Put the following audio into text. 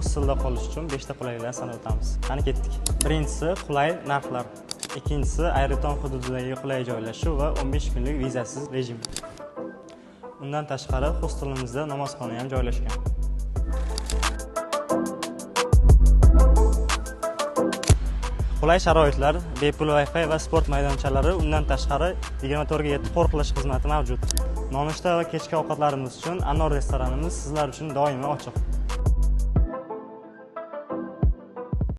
hostelda qolish uchun 5 ta qulayliklarni sanab o'tamiz. Qani ketdik. Birinchisi qulay narxlar. Ikkinchisi Ayreton hududidagi qulay joylashuv va 15 kunlik vizasiz rejim. Undan tashqari hostelimizda namozxona ham joylashgan. Qulay sharoitlar, bepul Wi-Fi va sport maydonchalari, undan tashqari 24/7 qo'riqlash xizmati mavjud. Nonushta va kechki ovqatlarimiz uchun Anor restoranimiz sizlar uchun doimo ochiq.